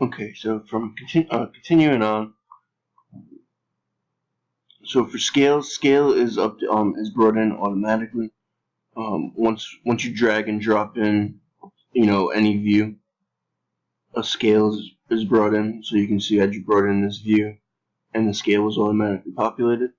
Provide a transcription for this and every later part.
Okay, so from continuing on, so for scale is up to, is brought in automatically. Once you drag and drop in, any view, a scale is brought in, so you can see I just brought in this view, and the scale was automatically populated.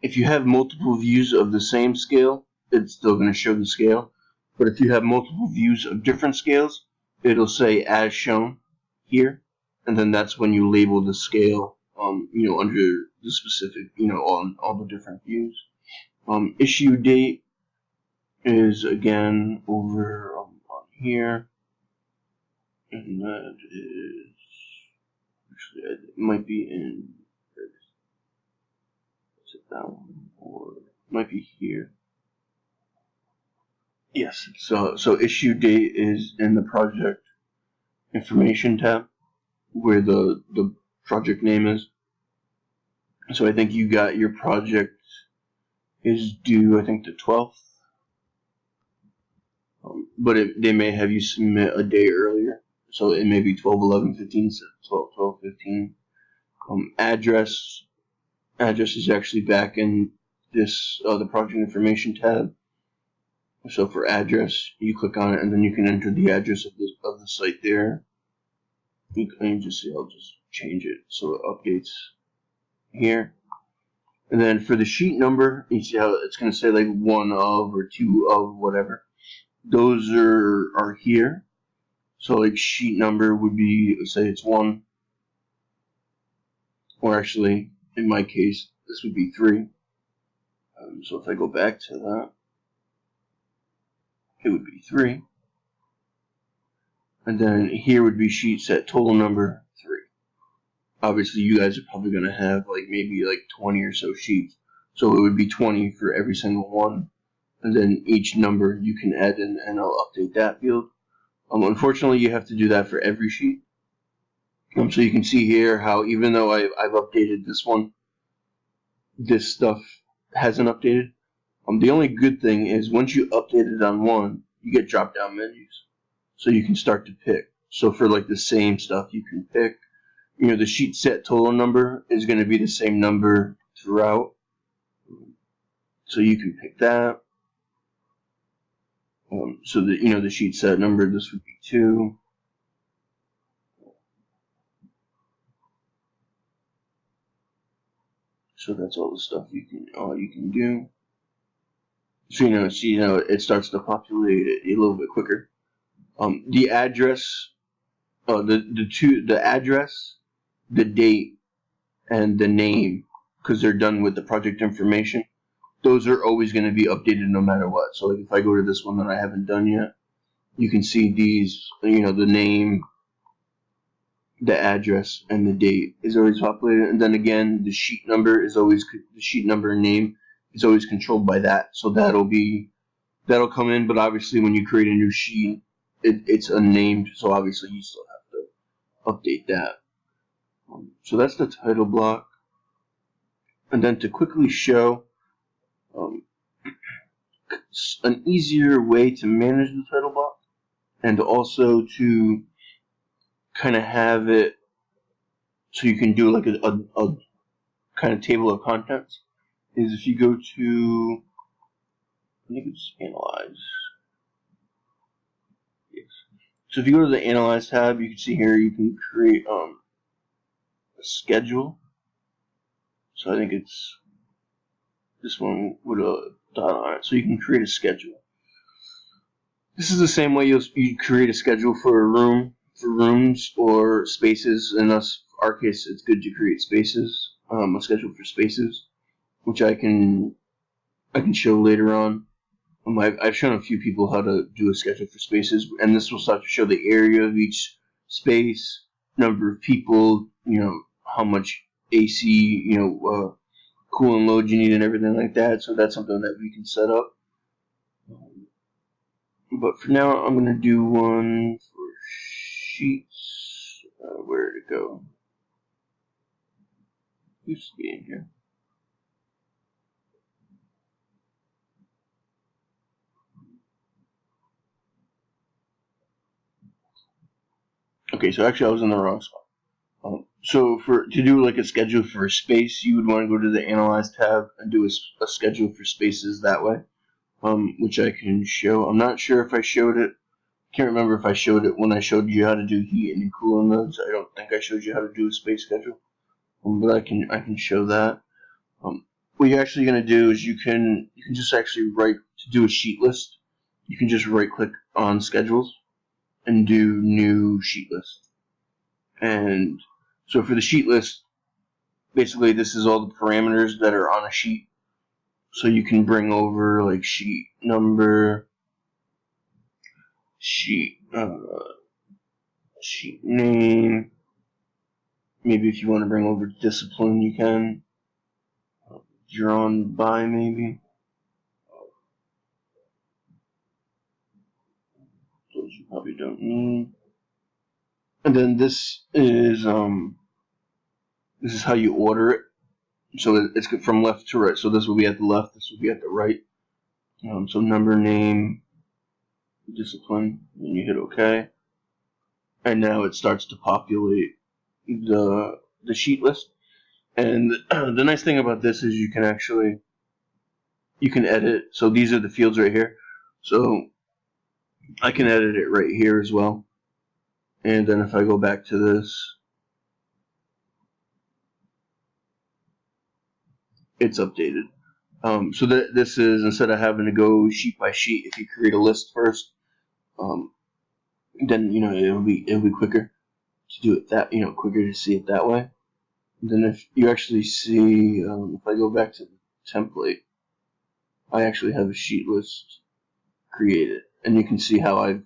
If you have multiple views of the same scale, it's still going to show the scale. But if you have multiple views of different scales, it'll say as shown here, and then that's when you label the scale, under the specific, on all the different views. Issue date is again over on here, and that is actually it might be in. Is it that one or it might be here? Yes. So issue date is in the project information tab where the project name is. So I think you got your project is due, I think, the 12th. But they may have you submit a day earlier. So it may be 12/11/15, 12/12/15. Address is actually back in this the project information tab. So for address, you click on it, and then you can enter the address of the site there. You can just see, I'll just change it so it updates here. And then for the sheet number, you see how it's going to say like 1 of or 2 of whatever. Those are here. So like sheet number would be, let's say it's 1. Or actually, in my case, this would be 3. So if I go back to that, it would be 3. And then here would be sheet set total number 3. Obviously, you guys are probably going to have maybe 20 or so sheets. So it would be 20 for every single one. And then each number you can add in, and I'll update that field. Unfortunately, you have to do that for every sheet. So you can see here how even though I've updated this one, this stuff hasn't updated. The only good thing is once you update it on one, you get drop-down menus. So you can start to pick. So for the same stuff, you can pick. The sheet set total number is going to be the same number throughout. So you can pick that. So that the sheet set number, this would be 2. So that's all the stuff you can do. So it starts to populate a little bit quicker. The address, the address, the date, and the name, because they're done with the project information. Those are always going to be updated no matter what. So if I go to this one that I haven't done yet, you can see these, the name, the address, and the date is always populated. And then again, the sheet number and name is always controlled by that. So that'll come in, but obviously when you create a new sheet, it's unnamed, so obviously you still have to update that. So that's the title block. And then to quickly show an easier way to manage the title block, and also to kind of have it so you can do a kind of table of contents, is if you go to, I think it's Analyze. Yes. So if you go to the Analyze tab, you can see here you can create a schedule. So I think it's this one with a dot on it. So you can create a schedule. This is the same way you create a schedule for a room, for rooms or spaces. In our case, it's good to create spaces. A schedule for spaces, which I can show later on. I've shown a few people how to do a schedule for spaces, and this will start to show the area of each space, number of people, how much AC, cool and load you need, and everything like that. So that's something that we can set up. But for now, I'm going to do one for sheets. Where to go? Used to be in here. Okay, so actually I was in the wrong spot. So to do like a schedule for a space, you would want to go to the Analyze tab and do a schedule for spaces that way, which I can show. I'm not sure if I showed it. Can't remember if I showed it when I showed you how to do heat and cooling modes. I don't think I showed you how to do a space schedule, but I can show that. What you're actually going to do is you can just actually to do a sheet list. You can just right click on schedules and do new sheet list. And so for the sheet list, basically this is all the parameters that are on a sheet. So you can bring over like sheet number, sheet name. Maybe if you want to bring over discipline, you can. Drawn by maybe. Those you probably don't need. And then this is how you order it. So it's from left to right. So this will be at the left. This will be at the right. So number, name, discipline, and you hit OK. And now it starts to populate the sheet list. And the nice thing about this is you can edit. So these are the fields right here. So I can edit it right here as well. And then if I go back to this, it's updated. So this is, instead of having to go sheet by sheet, if you create a list first, then it'll be quicker to do it quicker to see it that way. And then if you actually see, if I go back to the template, I actually have a sheet list created, and you can see how I've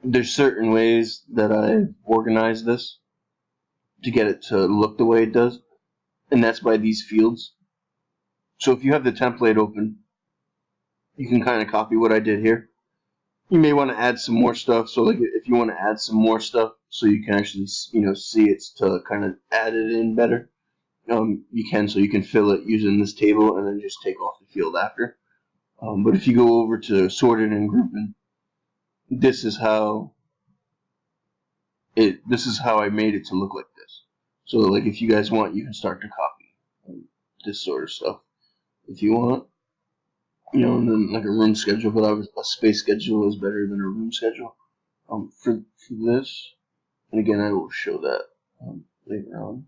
there's certain ways that I've organized this to get it to look the way it does, and that's by these fields. So if you have the template open, you can kind of copy what I did here. You may want to add some more stuff. So like if you want to add some more stuff so you can actually see it to kind of add it in better, you can. So you can fill it using this table and then just take off the field after. But if you go over to sorted and grouping, this is how I made it to look like this. So like if you guys want, you can start to copy this sort of stuff if you want. And then like a room schedule, but a space schedule is better than a room schedule. For this, and again, I will show that later on.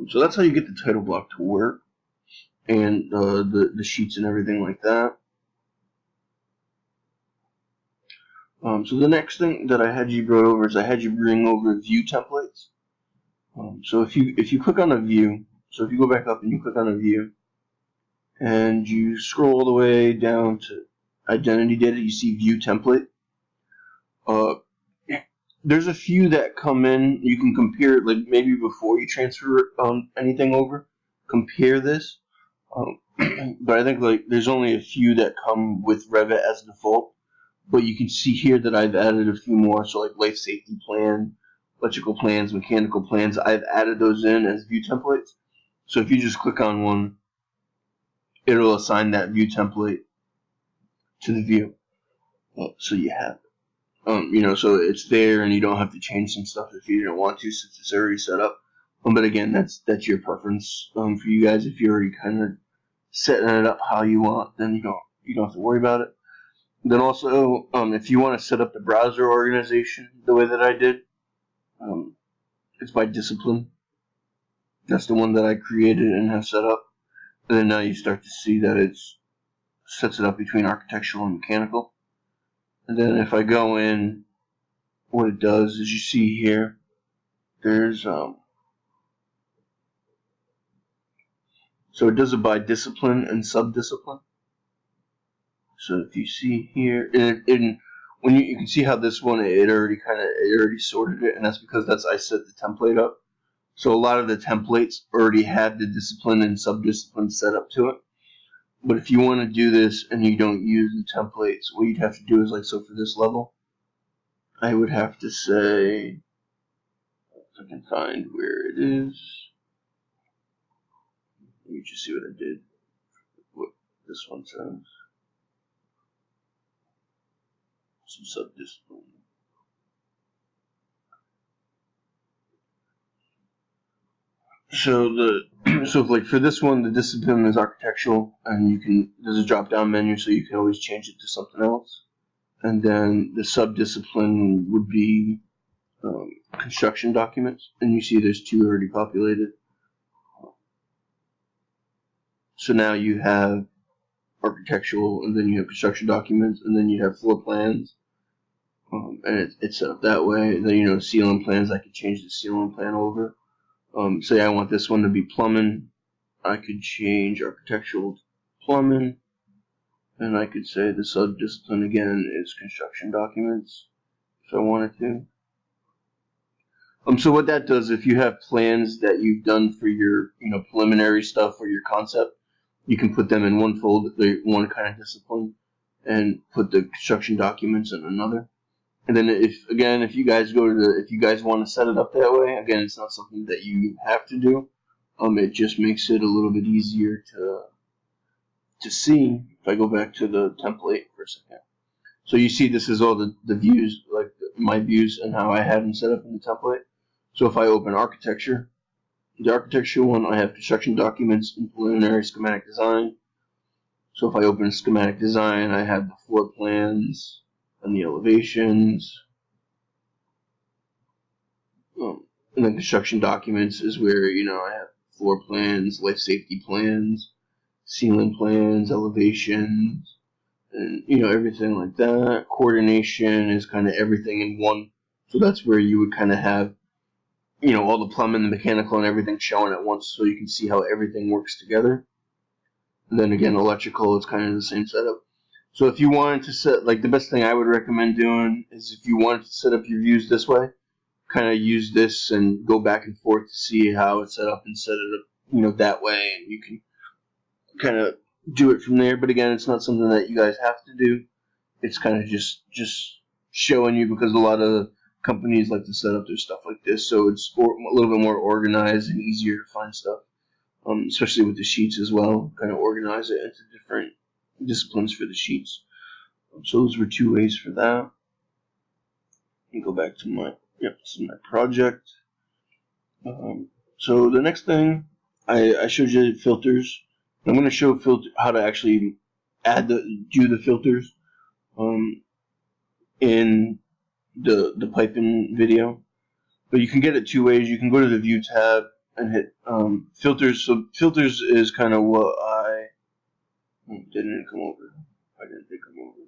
So that's how you get the title block to work, and the sheets and everything like that. So the next thing that I had you bring over is I had you bring over view templates. So if you click on a view, so if you go back up and you click on a view, and you scroll all the way down to identity data, you see view template. There's a few that come in. You can compare it, like maybe before you transfer anything over, compare this. But I think like there's only a few that come with Revit as default. But you can see here that I've added a few more. So like life safety plan, electrical plans, mechanical plans. I've added those in as view templates. So if you just click on one, it'll assign that view template to the view. So you have it. So it's there, and you don't have to change some stuff if you don't want to, since it's already set up. But again, that's your preference. For you guys, if you're already kind of setting it up how you want, then you don't have to worry about it. Then also, if you want to set up the browser organization the way that I did, it's by discipline. That's the one that I created and have set up. And then now you start to see that it sets it up between architectural and mechanical. And then if I go in, what it does is you see here, there's so it does it by discipline and subdiscipline. So if you see here, when you can see how this one it already sorted it, and that's because I set the template up. So a lot of the templates already had the discipline and subdiscipline set up to it. But if you want to do this and you don't use the templates, what you'd have to do is so for this level, I would have to say, if I can find where it is. Let me just see what I did. What this one says. Some subdiscipline. so like for this one, the discipline is architectural, and there's a drop down menu, so you can always change it to something else. And then the sub discipline would be construction documents, and you see there's 2 already populated. So now you have architectural, and then you have construction documents, and then you have floor plans, and it's set up that way. And then ceiling plans, I could change the ceiling plan over. Say I want this one to be plumbing, I could change architectural to plumbing, and I could say the sub-discipline again is construction documents, if I wanted to. So what that does, if you have plans that you've done for your preliminary stuff or your concept, you can put them in one folder, one kind of discipline, and put the construction documents in another. And then if you guys want to set it up that way, again, it's not something that you have to do. It just makes it a little bit easier to see. If I go back to the template for a second, so you see this is all the views, like my views and how I have them set up in the template. So if I open architecture, the architecture one, I have construction documents and preliminary schematic design. So if I open schematic design, I have the floor plans and the elevations. And then construction documents is where I have floor plans, life safety plans, ceiling plans, elevations, and everything like that. Coordination is kind of everything in one. So that's where you would kind of have all the plumbing, the mechanical, and everything showing at once, so you can see how everything works together. And then again, electrical is kind of the same setup. So if you wanted to set, like, the best thing I would recommend doing is if you wanted to set up your views this way, kind of use this and go back and forth to see how it's set up and set it up, that way, and you can kind of do it from there. But again, it's not something that you guys have to do. It's kind of just showing you, because a lot of companies like to set up their stuff like this, so it's a little bit more organized and easier to find stuff, especially with the sheets as well. Kind of organize it into different disciplines for the sheets. So those were 2 ways for that. And go back to this is my project. So the next thing, I showed you filters. I'm going to show how to actually do the filters in the piping video. But you can get it 2 ways. You can go to the view tab and hit filters. So filters is kind of what didn't come over. Why didn't they come over?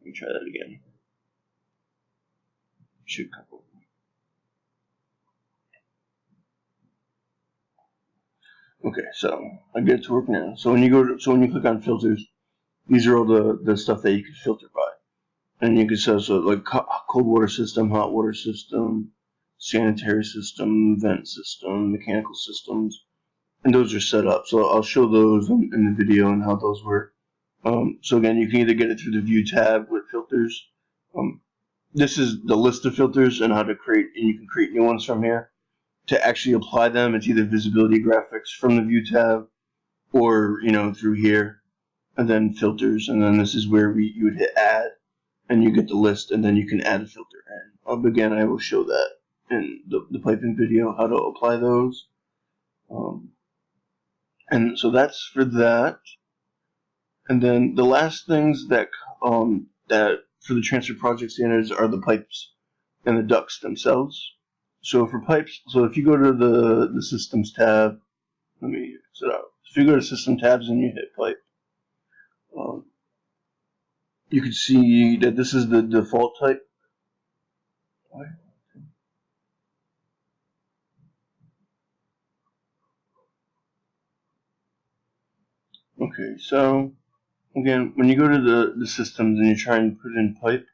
Let me try that again. Should come over. Okay, so I get it to work now. So when you click on filters, these are all the stuff that you can filter by, and you can set so like cold water system, hot water system, sanitary system, vent system, mechanical systems, and those are set up. So I'll show those in the video and how those work. So again, you can either get it through the view tab with filters. This is the list of filters and how to create, and you can create new ones from here. To actually apply them, it's either visibility graphics from the view tab, or through here, and then filters, and then this is where you would hit add, and you get the list, and then you can add a filter. And again, I will show that in the piping video how to apply those. And so that's for that. And then the last things that for the transfer project standards are the pipes and the ducts themselves. So for pipes, so if you go to the systems tab, let me set out. If you go to system tabs and you hit pipe, you can see that this is the default type. Okay, so again, when you go to the systems and you're trying to put in pipe,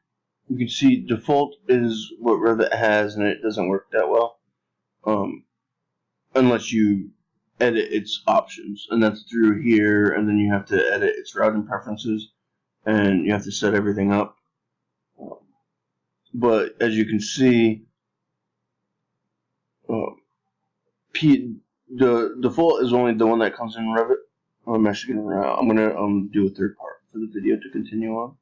you can see default is what Revit has, and it doesn't work that well, unless you edit its options, and that's through here, and then you have to edit its routing preferences, and you have to set everything up. But as you can see, the default is only the one that comes in Revit. I'm gonna do a third part for the video to continue on.